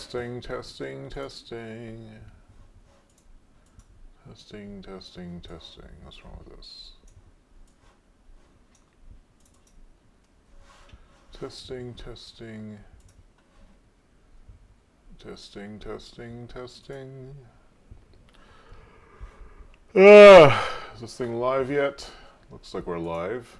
Testing, testing, testing. Testing, testing, testing. What's wrong with this? Testing, testing. Testing, testing, testing. Is this thing live yet? Looks like we're live.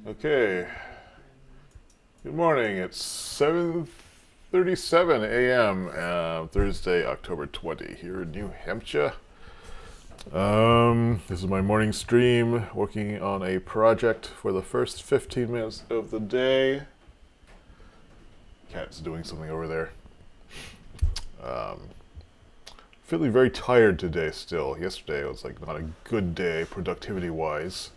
Okay. Good morning. It's 7:37 a.m. Thursday, October 20 here in New Hampshire. This is my morning stream, working on a project for the first 15 minutes of the day. Cat's doing something over there. Feeling very tired today still. Yesterday was like not a good day productivity-wise.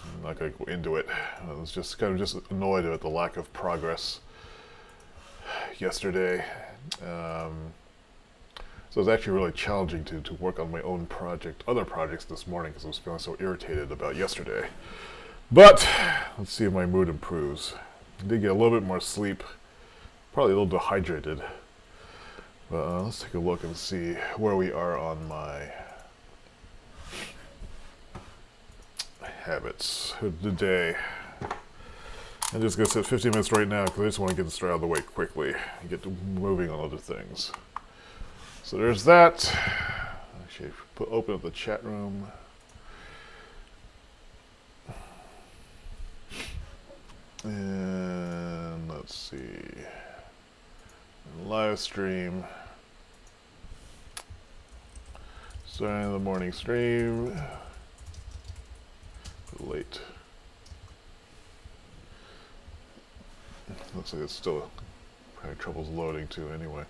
I'm not going to go into it. I was just kind of just annoyed at the lack of progress yesterday. So it was actually really challenging to work on my own project, other projects this morning, because I was feeling so irritated about yesterday. But let's see if my mood improves. I did get a little bit more sleep, probably a little dehydrated. But let's take a look and see where we are on my habits of the day. I'm just going to set 15 minutes right now because I just want to get this out of the way quickly and get to moving on other things. So there's that. Actually, open up the chat room. And let's see. Live stream. Starting the morning stream. Late. Looks like it's still having troubles loading too anyway.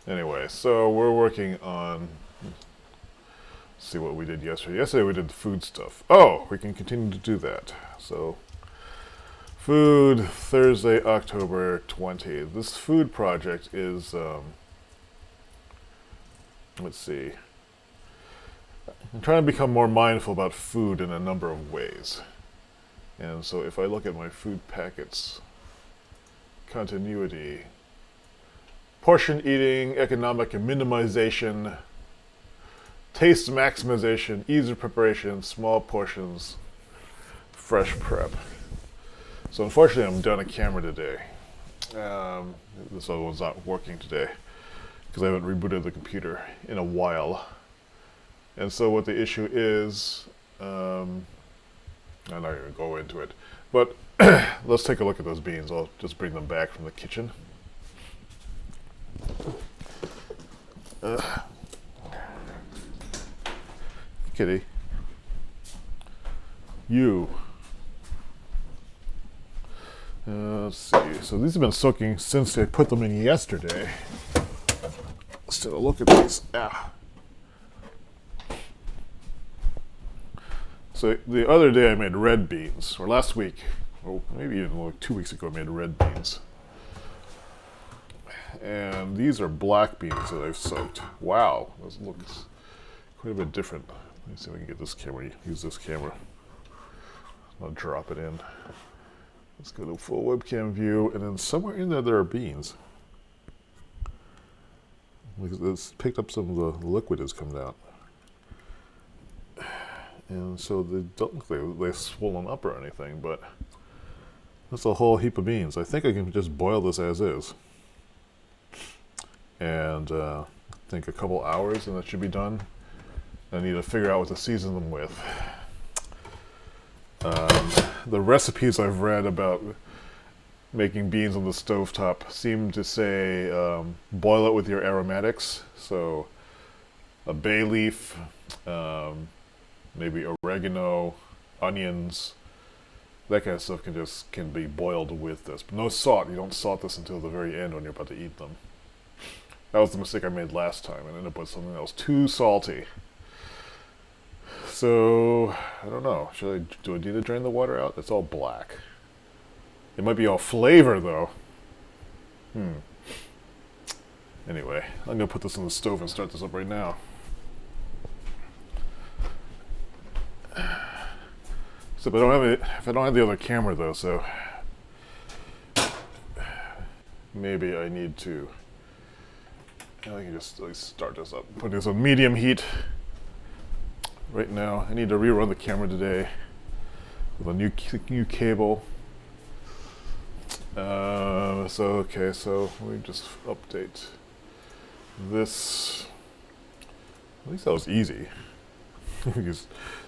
Anyway, so we're working on, let's see what we did yesterday. Yesterday we did food stuff. Oh, we can continue to do that. So, food, Thursday, October 20. This food project is, let's see. I'm trying to become more mindful about food in a number of ways. And so if I look at my food packets, continuity, portion eating, economic minimization, taste maximization, ease of preparation, small portions, fresh prep. So unfortunately I'm down a camera today. This other one's not working today because I haven't rebooted the computer in a while. And so what the issue is, I'm not going to go into it, but let's take a look at those beans. I'll just bring them back from the kitchen. Kitty. You. Let's see. So these have been soaking since I put them in yesterday. Let's take a look at these. So the other day I made red beans, or last week, or maybe even like 2 weeks ago I made red beans. And these are black beans that I've soaked. Wow, those look quite a bit different. Let me see if I can get this camera, use this camera. I'll drop it in. Let's go to full webcam view, and then somewhere in there are beans. It's picked up some of the liquid that's coming out. And so they don't look like they've swollen up or anything, but that's a whole heap of beans. I think I can just boil this as is. And I think a couple hours and that should be done. I need to figure out what to season them with. The recipes I've read about making beans on the stovetop seem to say boil it with your aromatics. So a bay leaf, maybe oregano, onions, that kind of stuff can be boiled with this. But no salt. You don't salt this until the very end when you're about to eat them. That was the mistake I made last time. I ended up with something that was too salty. So I don't know. Do I need to drain the water out? It's all black. It might be all flavor though. Anyway, I'm gonna put this on the stove and start this up right now. So if I don't have the other camera though, so maybe I need to. I can just at least start this up. Put this on medium heat. Right now, I need to rerun the camera today with a new cable. So let me just update this. At least that was easy. Because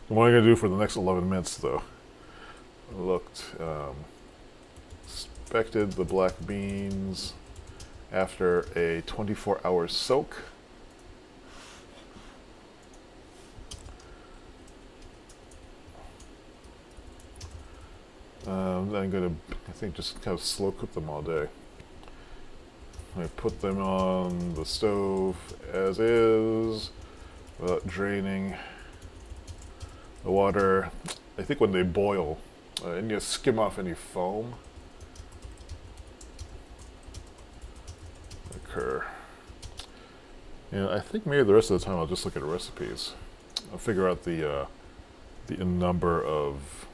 what I'm gonna do for the next 11 minutes, though, inspected the black beans after a 24-hour soak. I'm gonna, I think, just kind of slow cook them all day. I put them on the stove as is, without draining the water. I think when they boil, and you skim off any foam occur. And I think maybe the rest of the time I'll just look at recipes. I'll figure out the number of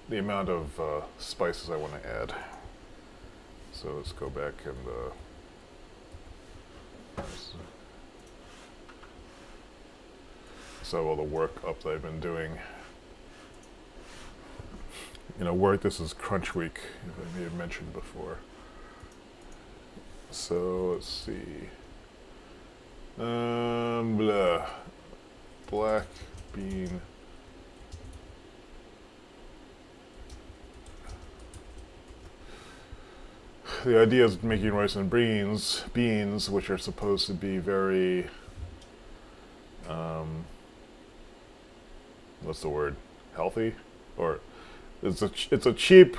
the amount of spices I want to add. So let's go back and so all the work up that I've been doing. Work. This is crunch week, as I may have mentioned before. So let's see. Black bean. The idea is making rice and beans, which are supposed to be very, what's the word? Healthy, or it's a cheap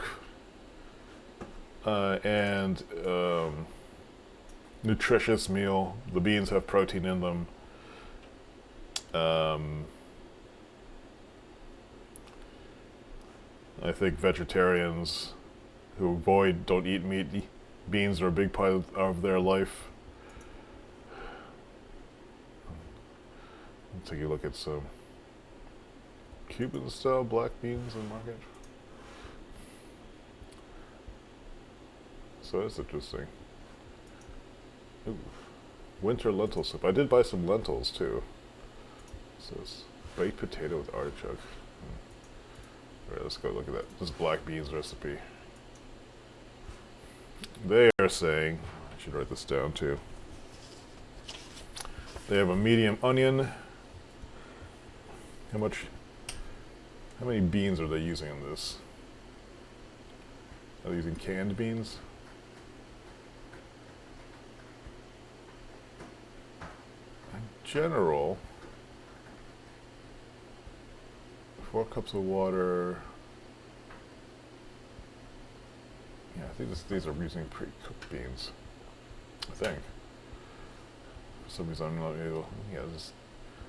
and nutritious meal. The beans have protein in them. I think vegetarians who don't eat meat, beans are a big part of their life. Let's take a look at some Cuban-style black beans in the market. So that's interesting. Ooh. Winter lentil soup. I did buy some lentils too. So it's baked potato with artichoke. Alright, let's go look at that. This black beans recipe. They are saying, I should write this down too. They have a medium onion. How many beans are they using in this? Are they using canned beans? In general, 4 cups of water. Yeah, I think these are using pre-cooked beans. I think. For some reason I'm not able. Yeah, there's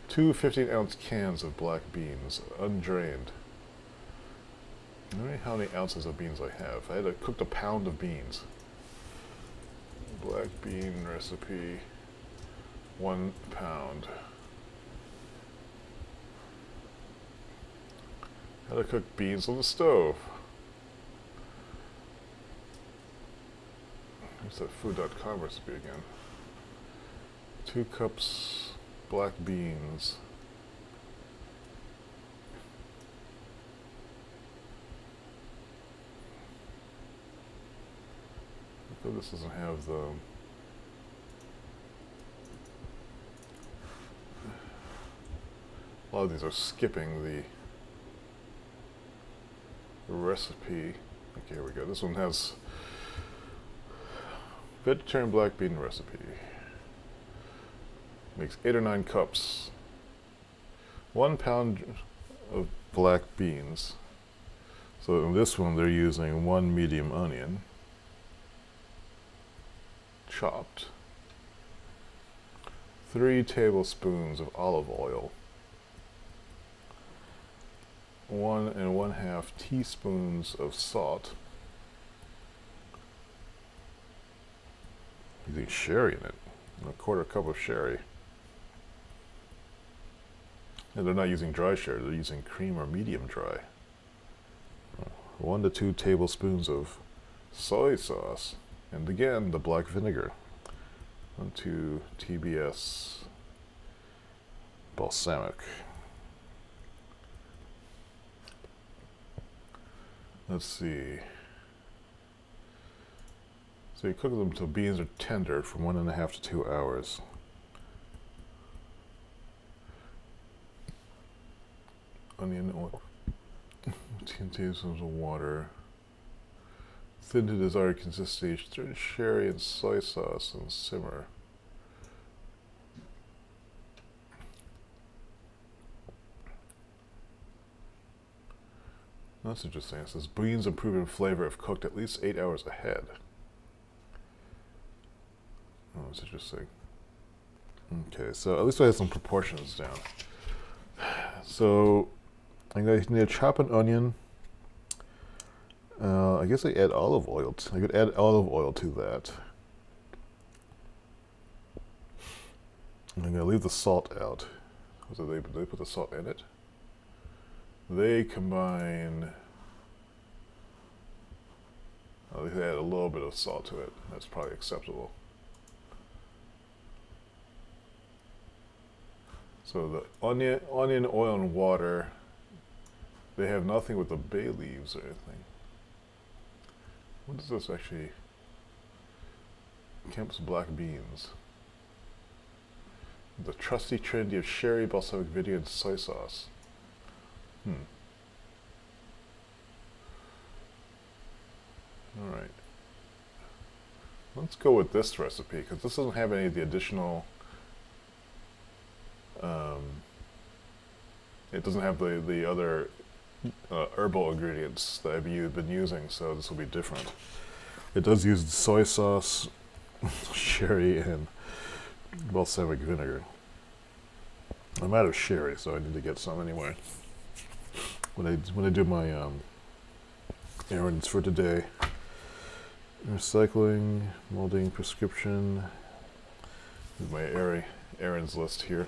2 15-ounce cans of black beans, undrained. I don't know how many ounces of beans I have. I had cooked a pound of beans. Black bean recipe, 1 pound. How to cook beans on the stove. What's that food.com recipe again? 2 cups black beans. I thought this doesn't have the... A lot of these are skipping the recipe. Okay, here we go. This one has vegetarian black bean recipe. Makes 8 or 9 cups. 1 pound of black beans. So in this one they're using 1 medium onion, chopped. 3 tablespoons of olive oil. 1 1/2 teaspoons of salt. Using sherry in it. 1/4 cup of sherry. And they're not using dry sherry, they're using cream or medium dry. 1 to 2 tablespoons of soy sauce, and again the black vinegar. Onto TBS balsamic. Let's see. So you cook them until beans are tender from 1.5 to 2 hours. Onion oil. 10 tablespoons of water. Thin to desired consistency. Stir in sherry and soy sauce and simmer. That's interesting. It says beans improve in flavor if cooked at least 8 hours ahead. Oh, that's interesting. Okay, so at least I have some proportions down. So I'm going to need to chop an onion. I guess I add olive oil. I could add olive oil to that. I'm going to leave the salt out. So they put the salt in it. They combine. Oh, they add a little bit of salt to it. That's probably acceptable. So the onion, oil, and water. They have nothing with the bay leaves or anything. What is this actually? Kemp's black beans. The trusty trinity of sherry, balsamic vinegar, and soy sauce. Alright. Let's go with this recipe, because this doesn't have any of the additional... it doesn't have the other herbal ingredients that I've been using, so this will be different. It does use soy sauce, sherry, and balsamic vinegar. I'm out of sherry, so I need to get some anyway. When I do my errands for today, recycling, molding, prescription. My errands list here.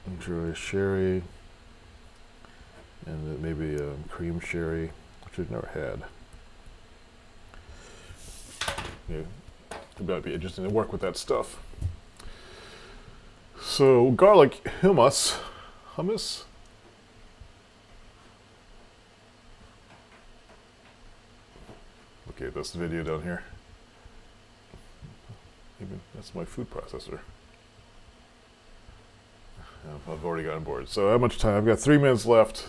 Enjoy sherry, and maybe cream sherry, which I've never had. Yeah, it might be interesting to work with that stuff. So garlic hummus. Look at this video down here. Even that's my food processor. I've already gotten bored. So how much time? I've got 3 minutes left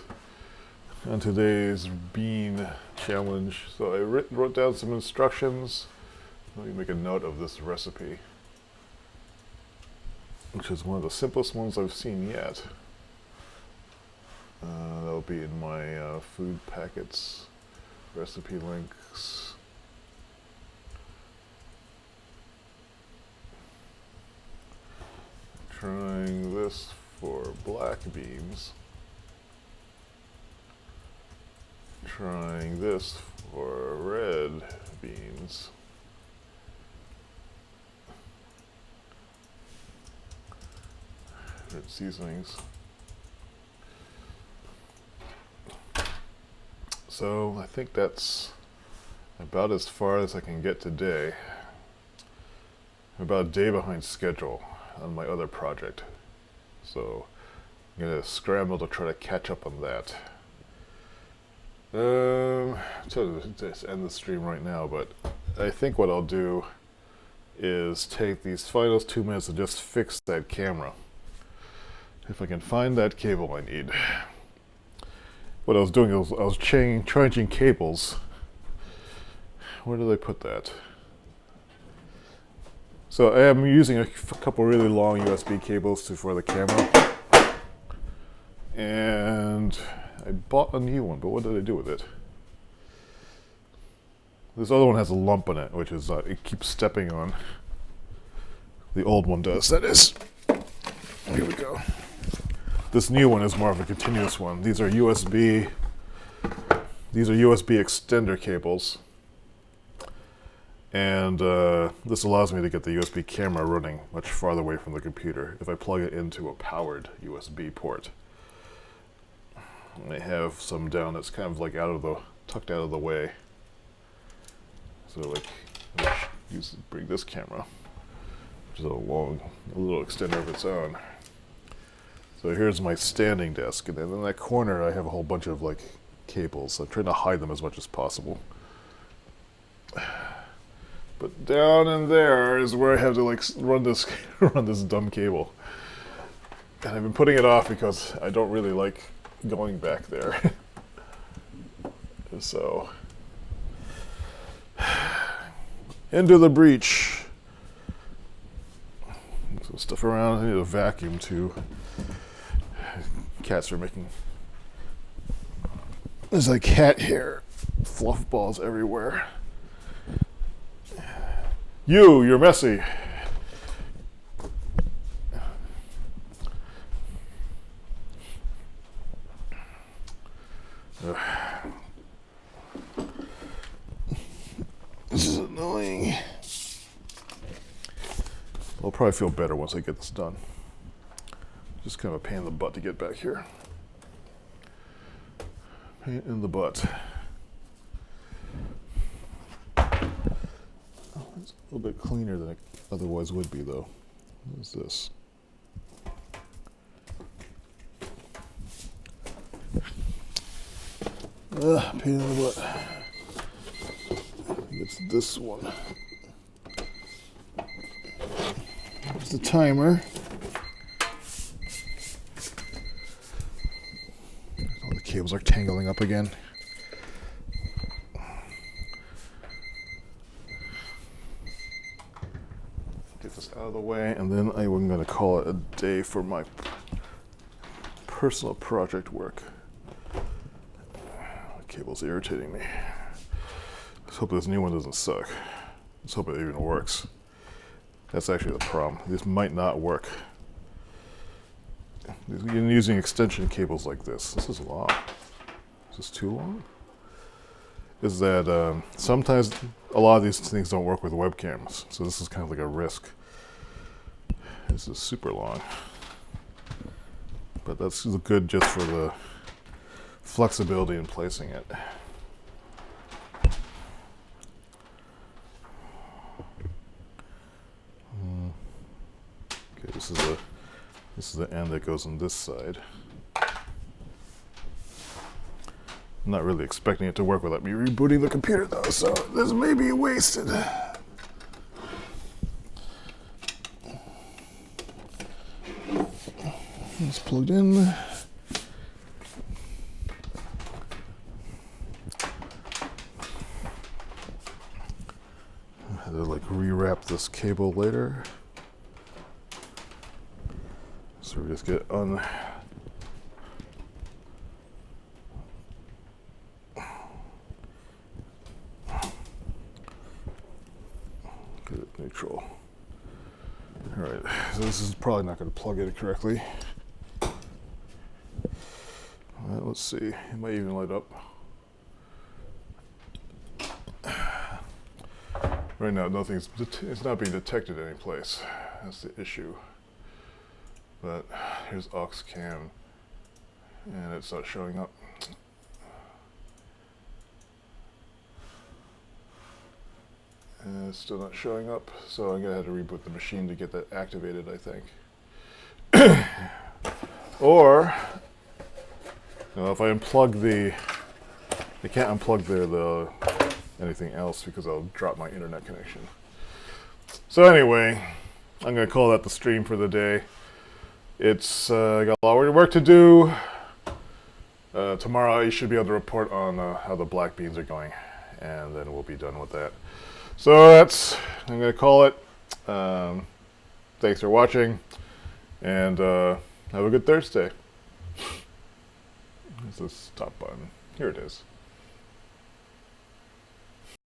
on today's bean challenge. So I wrote down some instructions. Let me make a note of this recipe, which is one of the simplest ones I've seen yet. That'll be in my food packets, recipe links. Trying this for black beans. Trying this for red beans. Red seasonings. So I think that's about as far as I can get today. I'm about a day behind schedule on my other project, so I'm gonna scramble to try to catch up on that. So just end the stream right now, but I think what I'll do is take these final 2 minutes and just fix that camera. If I can find that cable I need. What I was doing is I was changing cables. Where did I put that? So I am using a couple really long USB cables for the camera. And I bought a new one, but what did I do with it? This other one has a lump in it, which is, it keeps stepping on. The old one does, that is. Here we go. This new one is more of a continuous one. These are USB extender cables. And this allows me to get the USB camera running much farther away from the computer if I plug it into a powered USB port. And I have some down that's kind of like tucked out of the way. So like, bring this camera, which is a little extender of its own. So here's my standing desk, and then in that corner I have a whole bunch of like cables. I'm trying to hide them as much as possible. But down in there is where I have to like run this dumb cable. And I've been putting it off because I don't really like going back there. So into the breach. Some stuff around. I need a vacuum too. Cats are making. There's like cat hair, fluff balls everywhere. You're messy. This is annoying. I'll probably feel better once I get this done. Just kind of a pain in the butt to get back here. Pain in the butt. It's a little bit cleaner than it otherwise would be, though. What is this? Pain in the butt. It's this one. There's the timer. All the cables are tangling up again. Get this out of the way, and then I'm going to call it a day for my personal project work. The cable's irritating me. Let's hope this new one doesn't suck. Let's hope it even works. That's actually the problem. This might not work. You're using extension cables like this. This is long. Is this too long? Is that sometimes a lot of these things don't work with webcams, so this is kind of like a risk. This is super long. But that's good just for the flexibility in placing it. Okay, this is the end that goes on this side. I'm not really expecting it to work without me rebooting the computer though, so this may be wasted. It's plugged in. I had to like rewrap this cable later. So we just get get it neutral. All right, so this is probably not going to plug in correctly. Let's see, it might even light up. Right now, it's not being detected any place. That's the issue. But here's aux cam, and it's not showing up. And it's still not showing up, so I'm gonna have to reboot the machine to get that activated, I think. Or, if I unplug I can't unplug anything else because I'll drop my internet connection. So anyway, I'm gonna call that the stream for the day. It's got a lot of work to do. Tomorrow I should be able to report on how the black beans are going, and then we'll be done with that. So I'm going to call it. Thanks for watching, and have a good Thursday. Where's the stop button? Here it is.